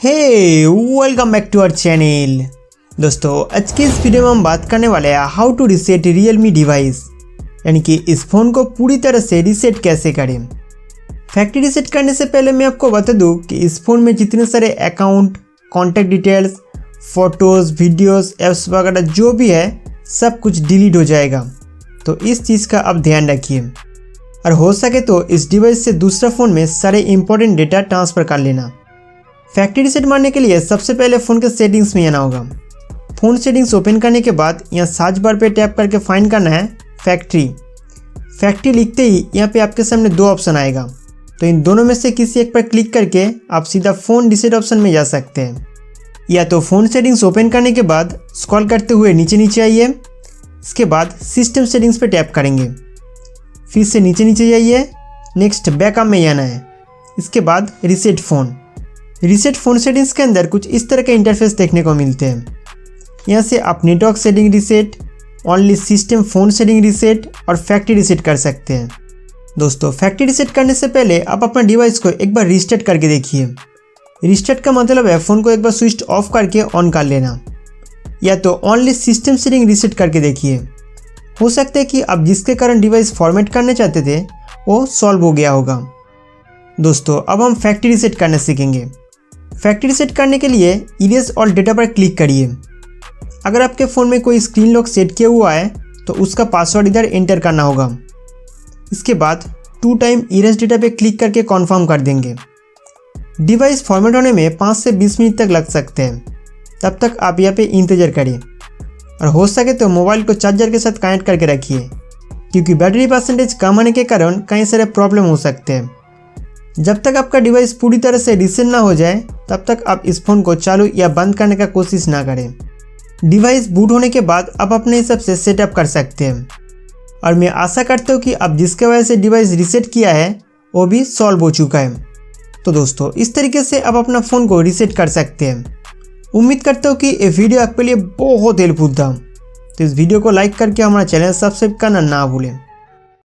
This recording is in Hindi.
Welcome back to our channel. दोस्तों आज के इस वीडियो में हम बात करने वाले हैं how to reset Realme device, यानी कि इस फ़ोन को पूरी तरह से रीसेट कैसे करें। फैक्ट्री रीसेट करने से पहले मैं आपको बता दूं कि इस फ़ोन में जितने सारे account, contact details, photos, videos, apps वगैरह जो भी है सब कुछ डिलीट हो जाएगा। तो इस चीज़ का आप ध्यान रखिए और हो सके तो इस डिवाइस से दूसरा फ़ोन में सारे इंपॉर्टेंट डेटा ट्रांसफ़र कर लेना। फैक्ट्री रीसेट मारने के लिए सबसे पहले फ़ोन के सेटिंग्स में आना होगा। फ़ोन सेटिंग्स ओपन करने के बाद यहाँ सर्च बार पे टैप करके फाइंड करना है फैक्ट्री। फैक्ट्री लिखते ही यहाँ पे आपके सामने दो ऑप्शन आएगा, तो इन दोनों में से किसी एक पर क्लिक करके आप सीधा फ़ोन रीसेट ऑप्शन में जा सकते हैं। या तो फ़ोन सेटिंग्स ओपन करने के बाद स्क्रॉल करते हुए नीचे आइए, इसके बाद सिस्टम सेटिंग्स पर टैप करेंगे, फिर से नीचे जाइए, नेक्स्ट बैकअप में आना है, इसके बाद reset phone. Reset phone settings के अंदर कुछ इस तरह के इंटरफेस देखने को मिलते हैं। यहाँ से आप network setting reset, only system phone setting reset और फैक्ट्री रीसेट कर सकते हैं। दोस्तों फैक्ट्री रीसेट करने से पहले आप अपना डिवाइस को एक बार रीस्टार्ट करके देखिए। रीस्टार्ट का मतलब है फ़ोन को एक बार स्विच ऑफ करके ऑन कर लेना, या तो ओनली सिस्टम सेटिंग रीसेट करके देखिए। हो सकता है कि आप जिसके कारण डिवाइस फॉर्मेट करना चाहते थे वो सॉल्व हो गया होगा। दोस्तों अब हम फैक्ट्री रीसेट करना सीखेंगे। फैक्ट्री रीसेट करने के लिए इरेज ऑल डेटा पर क्लिक करिए। अगर आपके फ़ोन में कोई स्क्रीन लॉक सेट किया हुआ है तो उसका पासवर्ड इधर एंटर करना होगा। इसके बाद 2 टाइम इरेज डेटा पे क्लिक करके कॉन्फर्म कर देंगे। डिवाइस फॉर्मेट होने में 5 से 20 मिनट तक लग सकते हैं, तब तक आप यहाँ पे इंतज़ार करिए और हो सके तो मोबाइल को चार्जर के साथ कनेक्ट करके रखिए, क्योंकि बैटरी परसेंटेज कम होने के कारण कई सारे प्रॉब्लम हो सकते हैं। जब तक आपका डिवाइस पूरी तरह से रीसेट ना हो जाए तब तक आप इस फ़ोन को चालू या बंद करने का कोशिश ना करें। डिवाइस बूट होने के बाद आप अपने हिसाब से सेटअप कर सकते हैं और मैं आशा करता हूँ कि आप जिसके वजह से डिवाइस रीसेट किया है वो भी सॉल्व हो चुका है। तो दोस्तों इस तरीके से आप अपना फ़ोन को रीसेट कर सकते हैं। उम्मीद करता हूँ कि ये वीडियो आपके लिए बहुत हेल्पफुल था। तो इस वीडियो को लाइक करके हमारा चैनल सब्सक्राइब करना ना भूलें।